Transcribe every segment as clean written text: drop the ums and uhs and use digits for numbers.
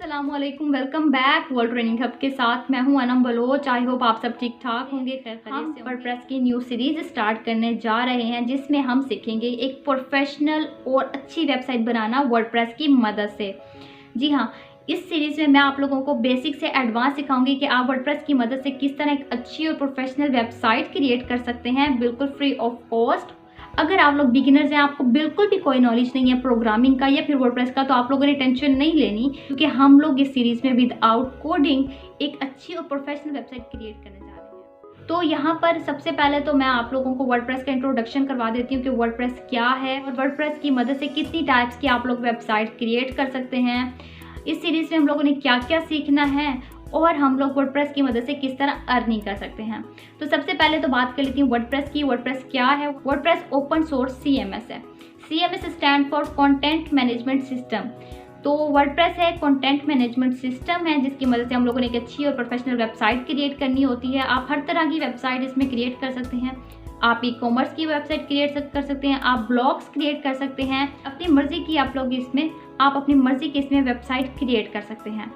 अस्सलामुअलैकुम, welcome back world training hub के साथ। मैं हूं अनम बलोच। आई होप आप सब ठीक ठाक होंगे। हम वर्डप्रेस की न्यू सीरीज स्टार्ट करने जा रहे हैं जिसमें हम सीखेंगे एक प्रोफेशनल और अच्छी वेबसाइट बनाना वर्डप्रेस की मदद से। जी हाँ, इस सीरीज में मैं आप लोगों को बेसिक से एडवांस सिखाऊंगी कि आप वर्डप्रेस की मदद से किस तरह एक अच्छी और प्रोफेशनल वेबसाइट क्रिएट कर सकते हैं बिल्कुल फ्री ऑफ कॉस्ट। अगर आप लोग बिगिनर्स हैं, आपको बिल्कुल भी कोई नॉलेज नहीं है प्रोग्रामिंग का या फिर वर्डप्रेस का, तो आप लोगों ने टेंशन नहीं लेनी, क्योंकि हम लोग इस सीरीज में विदाउट कोडिंग एक अच्छी और प्रोफेशनल वेबसाइट क्रिएट करने जा रहे हैं। तो यहाँ पर सबसे पहले तो मैं आप लोगों को वर्डप्रेस का इंट्रोडक्शन करवा देती हूँ कि वर्डप्रेस क्या है और वर्डप्रेस की मदद से कितनी टाइप्स की आप लोग वेबसाइट क्रिएट कर सकते हैं। इस सीरीज में हम लोगों ने क्या क्या सीखना है और हम लोग वर्डप्रेस की मदद से किस तरह अर्निंग कर सकते हैं। तो सबसे पहले तो बात कर लेती हूँ वर्डप्रेस की। वर्डप्रेस क्या है? वर्डप्रेस ओपन सोर्स CMS है। CMS stand for content management system. तो वर्डप्रेस है कंटेंट मैनेजमेंट सिस्टम है जिसकी मदद से हम लोगों ने एक अच्छी और प्रोफेशनल वेबसाइट क्रिएट करनी होती है। आप हर तरह की वेबसाइट इसमें क्रिएट कर सकते हैं। आप ई-कॉमर्स की वेबसाइट क्रिएट कर सकते हैं, आप ब्लॉग्स क्रिएट कर सकते हैं, अपनी मर्जी की आप अपनी मर्जी की इसमें वेबसाइट क्रिएट कर सकते हैं।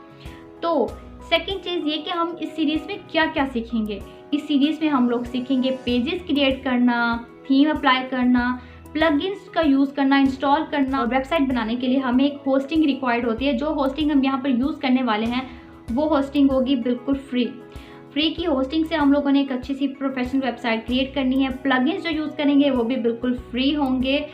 तो सेकेंड चीज़ ये कि हम इस सीरीज़ में क्या क्या सीखेंगे। इस सीरीज़ में हम लोग सीखेंगे पेजेस क्रिएट करना, थीम अप्लाई करना, प्लगइन्स का यूज़ करना, इंस्टॉल करना। और वेबसाइट बनाने के लिए हमें एक होस्टिंग रिक्वायर्ड होती है। जो होस्टिंग हम यहाँ पर यूज़ करने वाले हैं वो होस्टिंग होगी बिल्कुल फ्री की होस्टिंग से हम लोगों ने एक अच्छी सी प्रोफेशनल वेबसाइट क्रिएट करनी है। प्लगइन्स जो यूज़ करेंगे वो भी बिल्कुल फ्री होंगे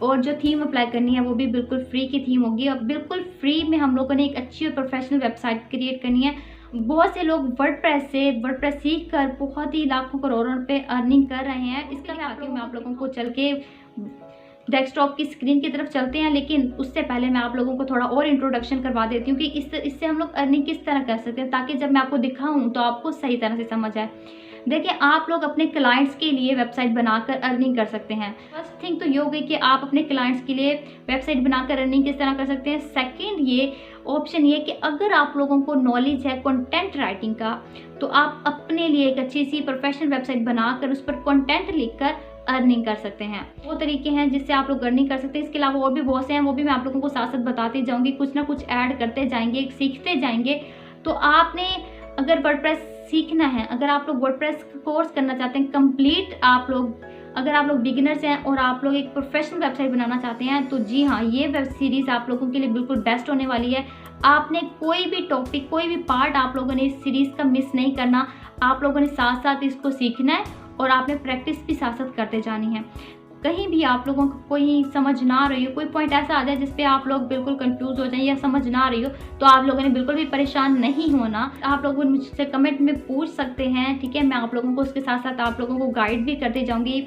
और जो थीम अप्लाई करनी है वो भी बिल्कुल फ्री की थीम होगी। और बिल्कुल फ्री में हम लोगों ने एक अच्छी और प्रोफेशनल वेबसाइट क्रिएट करनी है। बहुत से लोग वर्डप्रेस सीख कर बहुत ही लाखों करोड़ों रुपए अर्निंग कर रहे हैं। इसका मैं आप लोगों को चल के डेस्कटॉप की स्क्रीन की तरफ चलते हैं, लेकिन उससे पहले मैं आप लोगों को थोड़ा और इंट्रोडक्शन करवा देती हूँ कि इससे हम लोग अर्निंग किस तरह कर सकते हैं, ताकि जब मैं आपको दिखाऊँ तो आपको सही तरह से समझ आए। देखिए, आप लोग अपने क्लाइंट्स के लिए वेबसाइट बनाकर अर्निंग कर सकते हैं। फर्स्ट थिंग तो ये हो गई कि आप अपने क्लाइंट्स के लिए वेबसाइट बनाकर अर्निंग किस तरह कर सकते हैं। सेकंड ये ऑप्शन ये कि अगर आप लोगों को नॉलेज है कंटेंट राइटिंग का, तो आप अपने लिए एक अच्छी सी प्रोफेशनल वेबसाइट बनाकर उस पर कंटेंट लिखकर अर्निंग कर सकते हैं। वो तरीके हैं जिससे आप लोग अर्निंग कर सकते हैं। इसके अलावा और भी बहुत से हैं, वो भी मैं आप लोगों को साथ साथ बताती जाऊँगी, कुछ ना कुछ ऐड करते जाएंगे, सीखते जाएंगे। तो आपने अगर वर्डप्रेस सीखना है, अगर आप लोग वर्डप्रेस कोर्स करना चाहते हैं कंप्लीट, अगर आप लोग बिगिनर्स हैं और आप लोग एक प्रोफेशनल वेबसाइट बनाना चाहते हैं, तो जी हाँ, ये वेब सीरीज़ आप लोगों के लिए बिल्कुल बेस्ट होने वाली है। आपने कोई भी टॉपिक, कोई भी पार्ट आप लोगों ने इस सीरीज़ का मिस नहीं करना। आप लोगों ने साथ साथ इसको सीखना है और आपने प्रैक्टिस भी साथ साथ करते जानी है। कहीं भी आप लोगों को कोई समझ ना आ रही हो, कोई पॉइंट ऐसा आ जाए जिस पे आप लोग बिल्कुल कंफ्यूज हो जाए या समझ ना आ रही हो, तो आप लोगों ने बिल्कुल भी परेशान नहीं होना। आप लोग मुझसे कमेंट में पूछ सकते हैं, ठीक है। मैं आप लोगों को उसके साथ साथ आप लोगों को गाइड भी करते जाऊंगी,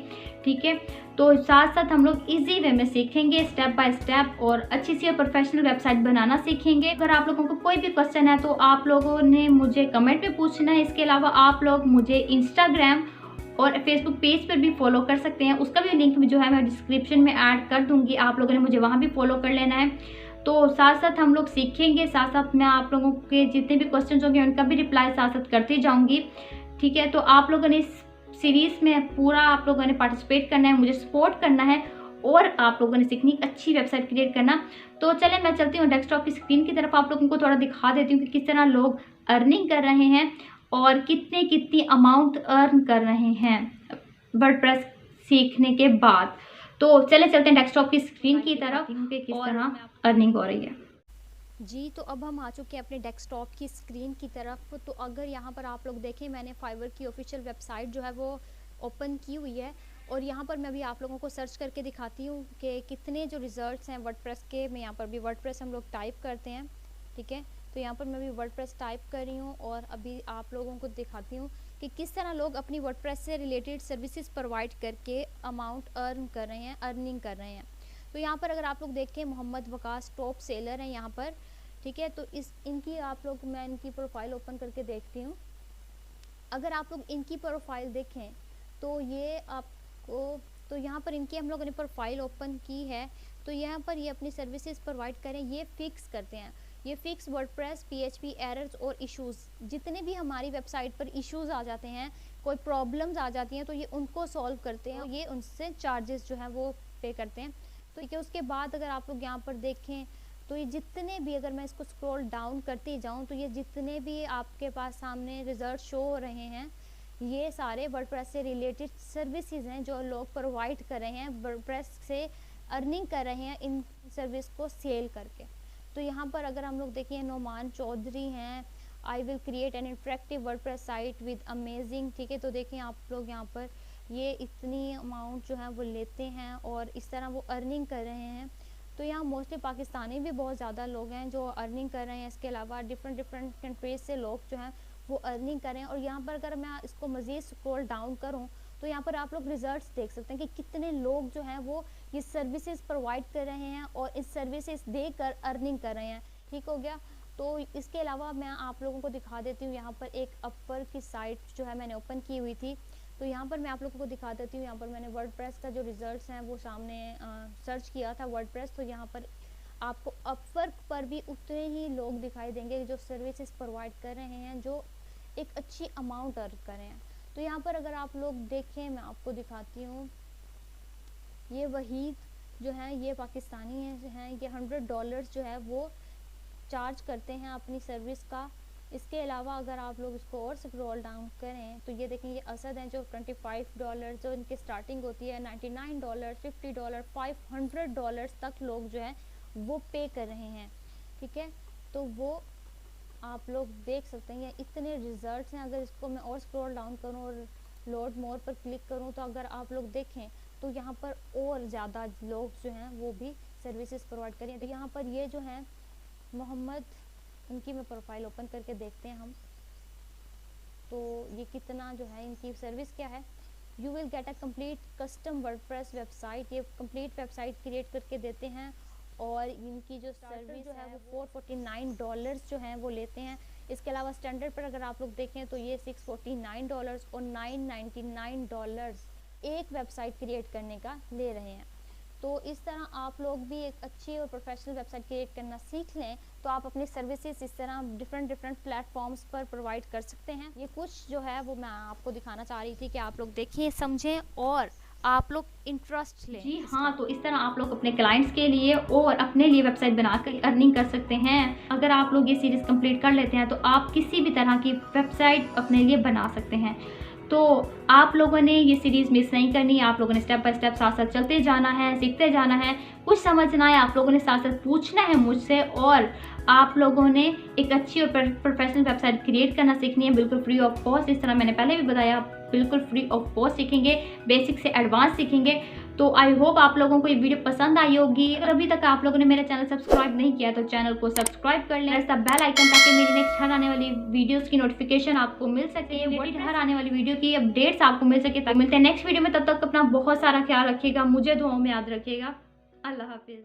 ठीक है। तो साथ साथ हम लोग इजी वे में सीखेंगे, स्टेप बाय स्टेप, और अच्छी सी प्रोफेशनल वेबसाइट बनाना सीखेंगे। अगर आप लोगों को कोई भी क्वेश्चन है तो आप लोगों ने मुझे कमेंट में पूछना है। इसके अलावा आप लोग मुझे इंस्टाग्राम और फेसबुक पेज पर भी फॉलो कर सकते हैं। उसका भी लिंक जो है मैं डिस्क्रिप्शन में ऐड कर दूंगी, आप लोगों ने मुझे वहाँ भी फॉलो कर लेना है। तो साथ साथ हम लोग सीखेंगे, साथ साथ मैं आप लोगों के जितने भी क्वेश्चन होंगे उनका भी रिप्लाई साथ साथ करती जाऊँगी, ठीक है। तो आप लोगों ने इस सीरीज़ में पूरा आप लोगों ने पार्टिसिपेट करना है, मुझे सपोर्ट करना है और आप लोगों ने सीखनी अच्छी वेबसाइट क्रिएट करना। तो चले मैं चलती हूँ डेस्कटॉप की स्क्रीन की तरफ, आप लोगों को थोड़ा दिखा देती हूँ कि किस तरह लोग अर्निंग कर रहे हैं और कितनी अमाउंट अर्न कर रहे हैं वर्डप्रेस सीखने के बाद। तो चले चलते हैं डेस्कटॉप की स्क्रीन की तरफ कि किस तरह अर्निंग हो रही है। जी, तो अब हम आ चुके हैं अपने डेस्कटॉप की स्क्रीन की तरफ। तो अगर यहाँ पर आप लोग देखें, मैंने फाइवर की ऑफिशियल वेबसाइट जो है वो ओपन की हुई है और यहाँ पर मैं भी आप लोगों को सर्च करके दिखाती हूँ कि कितने जो रिजल्ट्स हैं वर्डप्रेस के। मैं यहाँ पर भी वर्डप्रेस हम लोग टाइप करते हैं, ठीक है। तो यहाँ पर मैं भी वर्डप्रेस टाइप कर रही हूँ और अभी आप लोगों को दिखाती हूँ कि किस तरह लोग अपनी वर्डप्रेस से रिलेटेड सर्विसेज प्रोवाइड करके अमाउंट अर्निंग कर रहे हैं। तो यहाँ पर अगर आप लोग देखें, मोहम्मद वकास टॉप सेलर हैं यहाँ पर, ठीक है। तो मैं इनकी प्रोफाइल ओपन करके देखती हूँ। अगर आप लोग इनकी प्रोफाइल देखें तो ये आपको, तो यहाँ पर इनकी हम लोगों ने प्रोफाइल ओपन की है। तो यहाँ पर ये अपनी सर्विसेज प्रोवाइड करें, ये फिक्स करते हैं। ये फिक्स वर्डप्रेस, PHP एरर्स और इश्यूज़, जितने भी हमारी वेबसाइट पर इश्यूज़ आ जाते हैं, कोई प्रॉब्लम्स आ जाती हैं, तो ये उनको सॉल्व करते हैं। ये उनसे चार्जेस जो हैं वो पे करते हैं। तो ठीक है, उसके बाद अगर आप लोग यहाँ पर देखें तो ये जितने भी, अगर मैं इसको स्क्रॉल डाउन करती जाऊँ तो ये जितने भी आपके पास सामने रिजल्ट शो हो रहे हैं, ये सारे वर्डप्रेस से रिलेटेड सर्विसेज हैं जो लोग प्रोवाइड कर रहे हैं, वर्डप्रेस से अर्निंग कर रहे हैं इन सर्विस को सेल करके। तो यहाँ पर अगर हम लोग देखिए, नोमान चौधरी हैं, I will create an interactive WordPress site with amazing, ठीक है। तो देखें आप लोग यहाँ पर ये इतनी अमाउंट जो है वो लेते हैं और इस तरह वो अर्निंग कर रहे हैं। तो यहाँ मोस्टली पाकिस्तानी भी बहुत ज़्यादा लोग हैं जो अर्निंग कर रहे हैं। इसके अलावा डिफरेंट कंट्रीज से लोग जो हैं वो अर्निंग कर रहे हैं। और यहाँ पर अगर मैं इसको मज़ीद स्क्रॉल डाउन करूँ तो यहाँ पर आप लोग रिजल्ट्स देख सकते हैं कि कितने लोग जो हैं वो ये सर्विसेज प्रोवाइड कर रहे हैं और इस सर्विसेज देकर अर्निंग कर रहे हैं। ठीक हो गया। तो इसके अलावा मैं आप लोगों को दिखा देती हूँ, यहाँ पर एक अपवर की साइट जो है मैंने ओपन की हुई थी, तो यहाँ पर मैं आप लोगों को दिखा देती हूँ। यहाँ पर मैंने वर्डप्रेस का जो रिजल्ट्स हैं वो सामने सर्च किया था वर्डप्रेस, तो यहाँ पर आपको अपवर्क पर भी उतने ही लोग दिखाई देंगे जो सर्विसेज प्रोवाइड कर रहे हैं, जो एक अच्छी अमाउंट अर्न कर रहे हैं। तो यहाँ पर अगर आप लोग देखें, मैं आपको दिखाती हूँ, ये वहीद जो है ये पाकिस्तानी हैं, ये $100 जो है वो चार्ज करते हैं अपनी सर्विस का। इसके अलावा अगर आप लोग इसको और स्क्रॉल डाउन करें तो ये देखें, ये असद हैं जो $25 जो इनकी स्टार्टिंग होती है, $99, $50, $500 तक लोग जो है वो पे कर रहे हैं। ठीक है, तो वो आप लोग देख सकते हैं, ये इतने रिजल्ट्स हैं। अगर इसको मैं और स्क्रॉल डाउन करूं और लोड मोर पर क्लिक करूं तो अगर आप लोग देखें तो यहाँ पर और ज़्यादा लोग जो हैं वो भी सर्विसेज प्रोवाइड करें। तो यहाँ पर ये जो हैं मोहम्मद, इनकी मैं प्रोफाइल ओपन करके देखते हैं हम, तो ये कितना जो है इनकी सर्विस क्या है। You will get a complete custom WordPress website, ये कंप्लीट वेबसाइट क्रिएट करके देते हैं और इनकी जो सर्विस जो है वो $449 जो हैं वो लेते हैं। इसके अलावा स्टैंडर्ड पर अगर आप लोग देखें तो ये $649 और $999 एक वेबसाइट क्रिएट करने का ले रहे हैं। तो इस तरह आप लोग भी एक अच्छी और प्रोफेशनल वेबसाइट क्रिएट करना सीख लें तो आप अपनी सर्विसेज इस तरह डिफरेंट प्लेटफॉर्म्स पर प्रोवाइड कर सकते हैं। ये कुछ जो है वो मैं आपको दिखाना चाह रही थी कि आप लोग देखें, समझें और आप लोग इंटरेस्ट लें। जी हाँ, तो इस तरह आप लोग अपने क्लाइंट्स के लिए और अपने लिए वेबसाइट बनाकर अर्निंग कर सकते हैं। अगर आप लोग ये सीरीज़ कंप्लीट कर लेते हैं तो आप किसी भी तरह की वेबसाइट अपने लिए बना सकते हैं। तो आप लोगों ने ये सीरीज़ मिस नहीं करनी है, आप लोगों ने स्टेप बाय स्टेप साथ साथ चलते जाना है, सीखते जाना है। कुछ समझना है आप लोगों ने साथ साथ पूछना है मुझसे, और आप लोगों ने एक अच्छी और प्रोफेशनल वेबसाइट क्रिएट करना सीखनी है, बिल्कुल फ्री ऑफ कॉस्ट। इस तरह मैंने पहले भी बताया, बिल्कुल फ्री ऑफ कॉस्ट सीखेंगे, बेसिक से एडवांस सीखेंगे। तो आई होप आप लोगों को ये वीडियो पसंद आई होगी। अगर अभी तक आप लोगों ने मेरा चैनल सब्सक्राइब नहीं किया तो चैनल को सब्सक्राइब कर लें, ऐसा बेल आइकन, ताकि मेरी नेक्स्ट हर आने वाली वीडियोस की नोटिफिकेशन आपको मिल सके, हर आने वाली वीडियो की अपडेट्स आपको मिल सके। तब मिलते हैं नेक्स्ट वीडियो में, तब तक अपना बहुत सारा ख्याल रखिएगा, मुझे दुआओं में याद रखिएगा। अल्लाह हाफिज़।